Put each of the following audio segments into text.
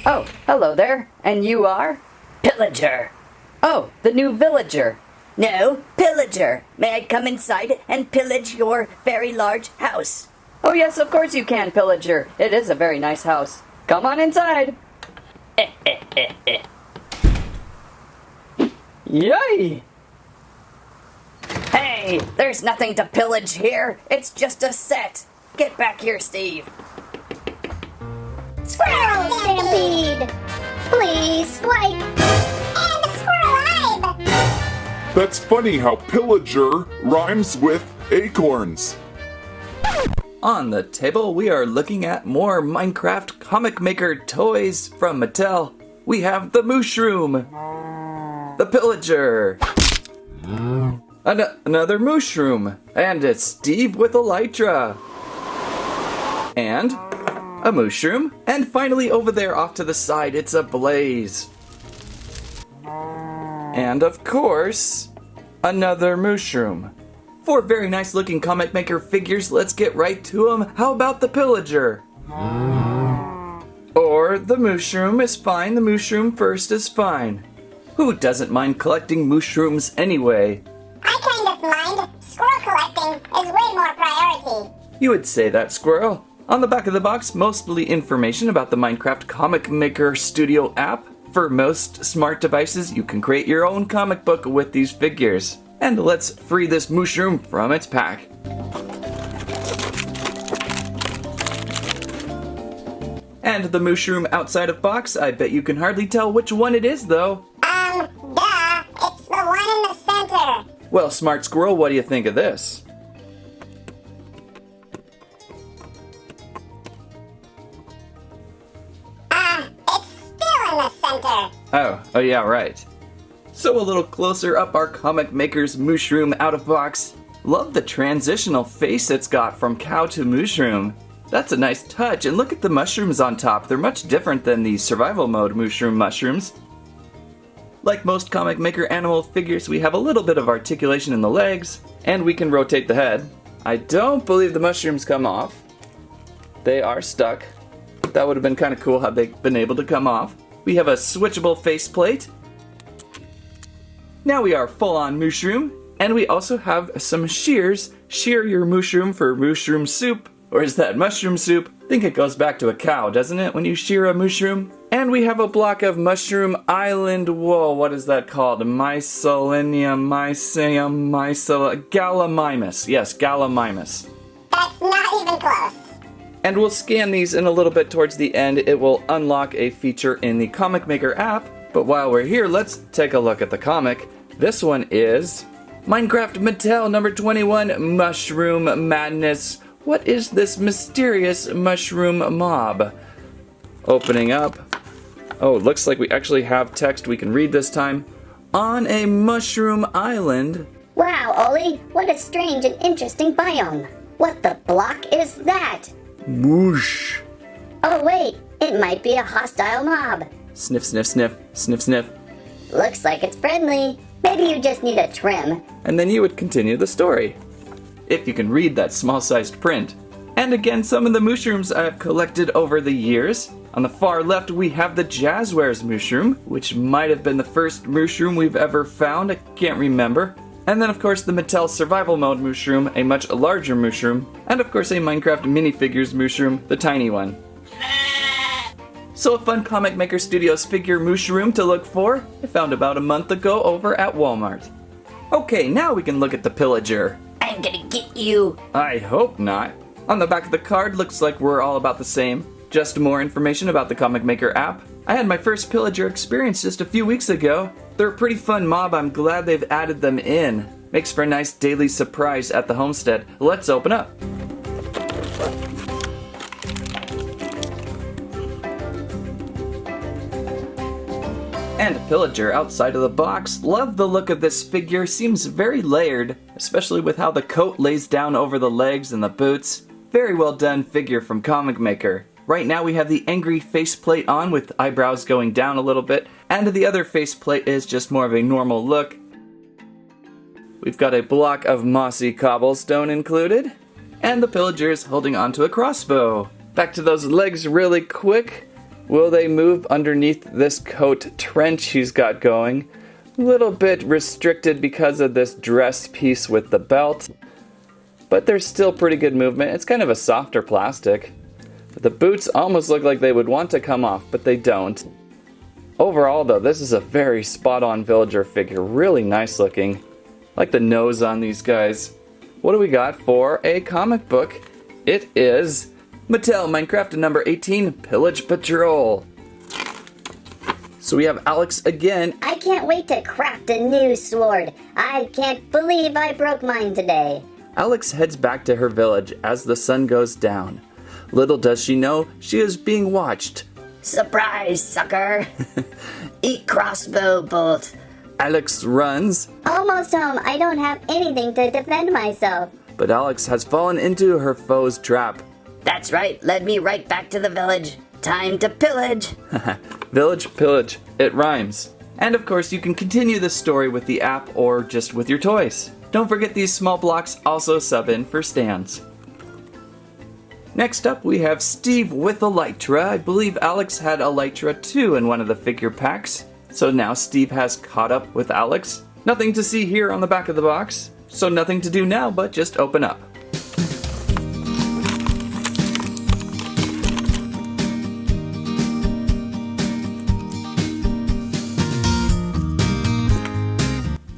Oh, hello there. And you are? Pillager. Oh, the new villager. No, Pillager. May I come inside and pillage your very large house? Oh yes, of course you can, Pillager. It is a very nice house. Come on inside. Yay! Hey, there's nothing to pillage here. It's just a set. Get back here, Steve. Squirrel Stampede! Please like and subscribe! That's funny how Pillager rhymes with acorns. On the table, we are looking at more Minecraft comic maker toys from Mattel. We have the Mooshroom, the Pillager, another Mooshroom, and it's Steve with Elytra, and a Mooshroom, and finally over there off to the side, it's a Blaze. And of course, another Mooshroom. Four very nice looking comic maker figures, let's get right to them. How about the Pillager? Or the Mooshroom is fine, the Mooshroom first is fine. Who doesn't mind collecting Mooshrooms anyway? I kind of mind. Squirrel collecting is way more priority. You would say that, Squirrel. On the back of the box, mostly information about the Minecraft Comic Maker Studio app. For most smart devices, you can create your own comic book with these figures. And let's free this Mooshroom from its pack. And the Mooshroom outside of box, I bet you can hardly tell which one it is though. Duh, it's the one in the center. Well, Smart Squirrel, what do you think of this? It's still in the center. Oh yeah, right. So a little closer up our comic maker's Mooshroom out of box. Love the transitional face it's got from cow to Mooshroom. That's a nice touch, and look at the mushrooms on top. They're much different than the survival mode Mooshroom mushrooms. Like most comic maker animal figures, we have a little bit of articulation in the legs, and we can rotate the head. I don't believe the mushrooms come off. They are stuck. That would have been kind of cool had they been able to come off. We have a switchable faceplate. Now we are full on Mooshroom, and we also have some shears. Shear your Mooshroom for Mooshroom soup. Or is that mushroom soup? I think it goes back to a cow, doesn't it, when you shear a Mooshroom? And we have a block of Mushroom Island wool. What is that called? Gallimimus. Yes, Gallimimus. That's not even close. And we'll scan these in a little bit towards the end. It will unlock a feature in the Comic Maker app. But while we're here, let's take a look at the comic. This one is Minecraft Mattel number 21, Mushroom Madness. What is this mysterious mushroom mob? Opening up. Oh, it looks like we actually have text we can read this time. On a mushroom island. Wow, Ollie, what a strange and interesting biome. What the block is that? Whoosh. Oh wait, it might be a hostile mob. Sniff, sniff, sniff, sniff, sniff. Looks like it's friendly. Maybe you just need a trim. And then you would continue the story, if you can read that small-sized print. And again, some of the Mooshrooms I've collected over the years. On the far left, we have the Jazzwares Mooshroom, which might have been the first Mooshroom we've ever found, I can't remember. And then of course the Mattel Survival Mode Mooshroom, a much larger Mooshroom. And of course a Minecraft Minifigures Mooshroom, the tiny one. So a fun Comic Maker Studios figure Mooshroom to look for, I found about a month ago over at Walmart. Okay, now we can look at the Pillager. I'm gonna get you. I hope not. On the back of the card looks like we're all about the same. Just more information about the Comic Maker app. I had my first Pillager experience just a few weeks ago. They're a pretty fun mob, I'm glad they've added them in. Makes for a nice daily surprise at the homestead. Let's open up. And Pillager outside of the box. Love the look of this figure, seems very layered, especially with how the coat lays down over the legs and the boots. Very well done figure from Comic Maker. Right now we have the angry faceplate on with eyebrows going down a little bit, and the other faceplate is just more of a normal look. We've got a block of mossy cobblestone included, and the Pillager is holding onto a crossbow. Back to those legs really quick. Will they move underneath this coat trench he's got going? A little bit restricted because of this dress piece with the belt, but there's still pretty good movement. It's kind of a softer plastic. But the boots almost look like they would want to come off, but they don't. Overall though, this is a very spot-on villager figure. Really nice looking. Like the nose on these guys. What do we got for a comic book? It is Mattel Minecraft number 18, Pillage Patrol. So we have Alex again. I can't wait to craft a new sword. I can't believe I broke mine today. Alex heads back to her village as the sun goes down. Little does she know, she is being watched. Surprise, sucker. Eat crossbow bolt. Alex runs, Almost home. I don't have anything to defend myself. but Alex has fallen into her foe's trap. That's right, led me right back to the village. Time to pillage. Village pillage, it rhymes. And of course you can continue this story with the app or just with your toys. Don't forget these small blocks also sub in for stands. Next up we have Steve with Elytra. I believe Alex had Elytra too in one of the figure packs. So now Steve has caught up with Alex. Nothing to see here on the back of the box, so nothing to do now but just open up.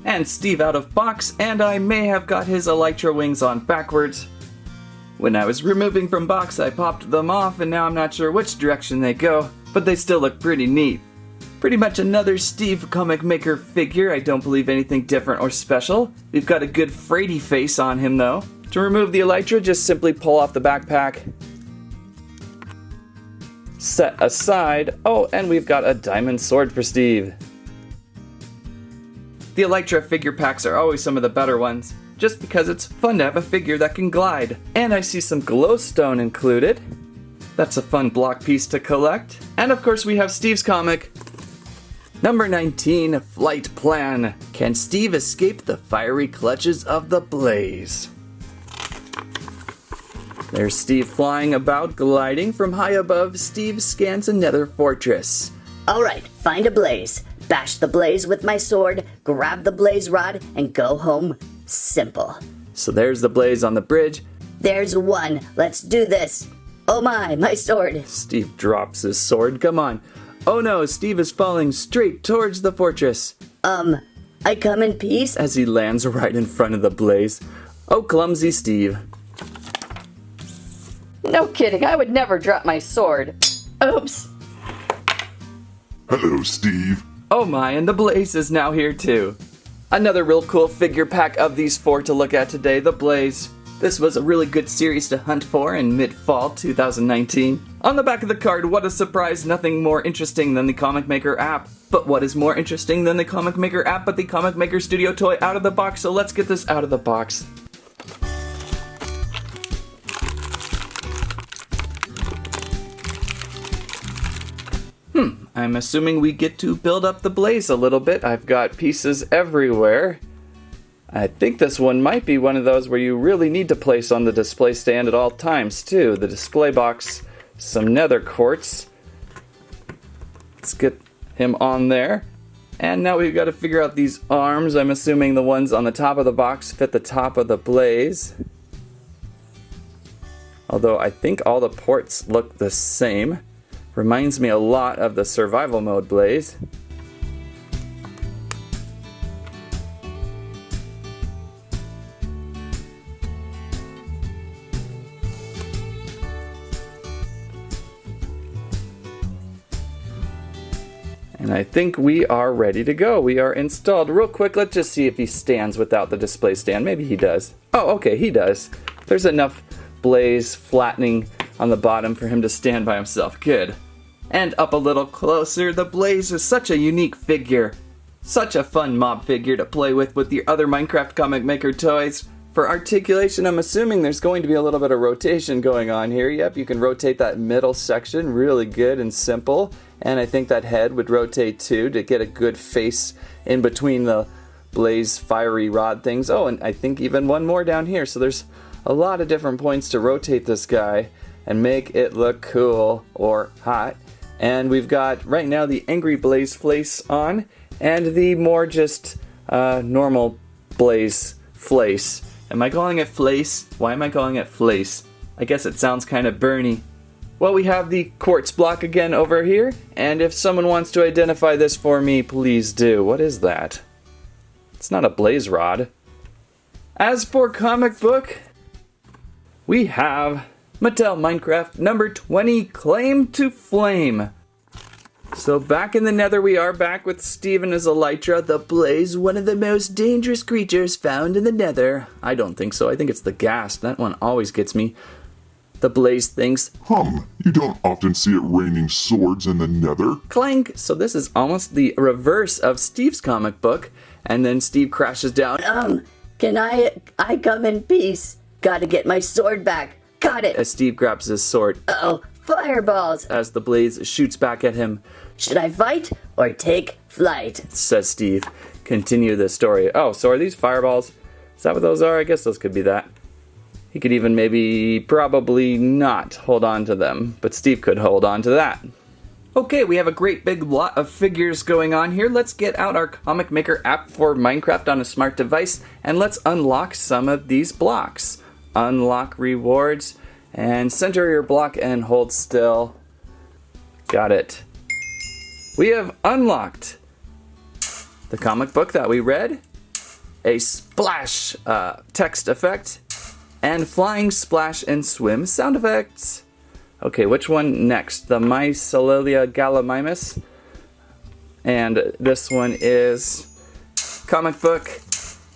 And Steve out of box, and I may have got his Elytra wings on backwards. When I was removing from box, I popped them off, and now I'm not sure which direction they go, but they still look pretty neat. Pretty much another Steve comic maker figure. I don't believe anything different or special. We've got a good freighty face on him though. To remove the Elytra, just simply pull off the backpack. Set aside. Oh, and we've got a diamond sword for Steve. The Elytra figure packs are always some of the better ones, just because it's fun to have a figure that can glide. And I see some glowstone included. That's a fun block piece to collect. And of course we have Steve's comic. Number 19, Flight Plan. Can Steve escape the fiery clutches of the blaze? There's Steve flying about, gliding from high above. Steve scans a nether fortress. Alright, find a blaze. Bash the blaze with my sword, grab the blaze rod, and go home. Simple. So there's the blaze on the bridge. There's one. Let's do this. Oh my sword. Steve drops his sword. Come on. Oh no, Steve is falling straight towards the fortress. I come in peace. As he lands right in front of the blaze. Oh, clumsy Steve. No kidding, I would never drop my sword. Oops. Hello, Steve. Oh my, and the blaze is now here too. Another real cool figure pack of these four to look at today, the blaze. This was a really good series to hunt for in mid-fall 2019. On the back of the card, what a surprise, nothing more interesting than the Comic Maker app. But what is more interesting than the Comic Maker app but the Comic Maker Studio toy out of the box, so let's get this out of the box. I'm assuming we get to build up the blaze a little bit. I've got pieces everywhere. I think this one might be one of those where you really need to place on the display stand at all times too. The display box, some nether quartz. Let's get him on there. And now we've got to figure out these arms. I'm assuming the ones on the top of the box fit the top of the blaze. Although I think all the ports look the same. Reminds me a lot of the survival mode blaze. And I think we are ready to go. We are installed. Real quick, let's just see if he stands without the display stand. Maybe he does. Oh, okay, he does. There's enough blaze flattening on the bottom for him to stand by himself. Good. And up a little closer, the blaze is such a unique figure. Such a fun mob figure to play with your other Minecraft Comic Maker toys. For articulation, I'm assuming there's going to be a little bit of rotation going on here. Yep, you can rotate that middle section, really good and simple. And I think that head would rotate too to get a good face in between the blaze fiery rod things. Oh, and I think even one more down here. So there's a lot of different points to rotate this guy and make it look cool or hot. And we've got right now the Angry Blaze Flace on, and the more just normal Blaze Flace. Am I calling it Flace? Why am I calling it Flace? I guess it sounds kind of burny. Well, we have the quartz block again over here, and if someone wants to identify this for me, please do. What is that? It's not a blaze rod. As for comic book, we have Mattel Minecraft number 20, Claim to Flame. So back in the nether we are, back with Steven as Elytra, the blaze, one of the most dangerous creatures found in the nether. I don't think so, I think it's the ghast. That one always gets me. The blaze thinks, You don't often see it raining swords in the nether. clank. So this is almost the reverse of Steve's comic book. And then Steve crashes down. Can I come in peace? Gotta get my sword back. Got it. As Steve grabs his sword. Uh-oh, fireballs. As the blaze shoots back at him. Should I fight or take flight? Says Steve. Continue the story. Oh, so are these fireballs? Is that what those are? I guess those could be that. He could even maybe, probably not hold on to them, but Steve could hold on to that. Okay, we have a great big lot of figures going on here. Let's get out our Comic Maker app for Minecraft on a smart device, and let's unlock some of these blocks. Unlock rewards, and center your block and hold still. Got it. We have unlocked the comic book that we read, a splash text effect, and flying splash and swim sound effects. Okay, which one next? The Mycelia Gallimimus. And this one is comic book,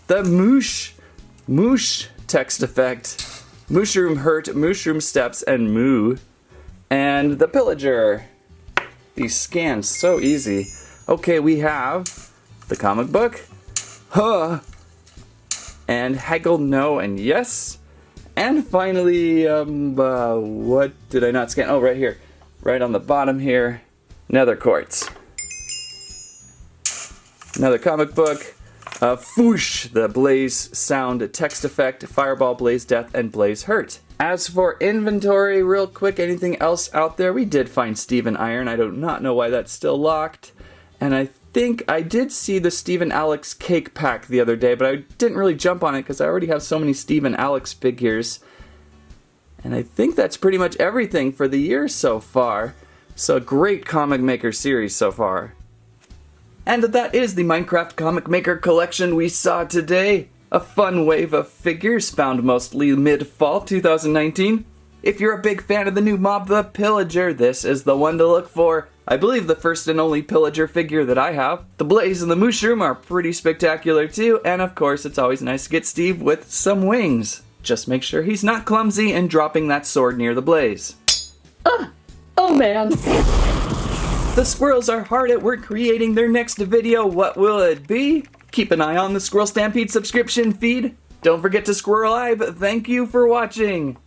the Moosh text effect, Mooshroom hurt, Mooshroom steps, and moo. And the Pillager. These scans so easy. Okay, we have the comic book, and haggle no and yes. And finally, what did I not scan? Oh, right here. Right on the bottom here. Nether quartz. Another comic book. Foosh, the blaze sound text effect, fireball, blaze death, and blaze hurt. As for inventory, real quick, anything else out there? We did find Steven Iron. I do not know why that's still locked. And I think I did see the Steve Alex cake pack the other day, but I didn't really jump on it because I already have so many Steve Alex figures. And I think that's pretty much everything for the year so far. So a great Comic Maker series so far. And that is the Minecraft Comic Maker collection we saw today. A fun wave of figures found mostly mid-fall 2019. If you're a big fan of the new mob, the Pillager, this is the one to look for. I believe the first and only Pillager figure that I have. The Blaze and the Mooshroom are pretty spectacular too, and of course it's always nice to get Steve with some wings. Just make sure he's not clumsy and dropping that sword near the Blaze. Oh man. The squirrels are hard at work creating their next video. What will it be? Keep an eye on the Squirrel Stampede subscription feed. Don't forget to squirrelive. Thank you for watching.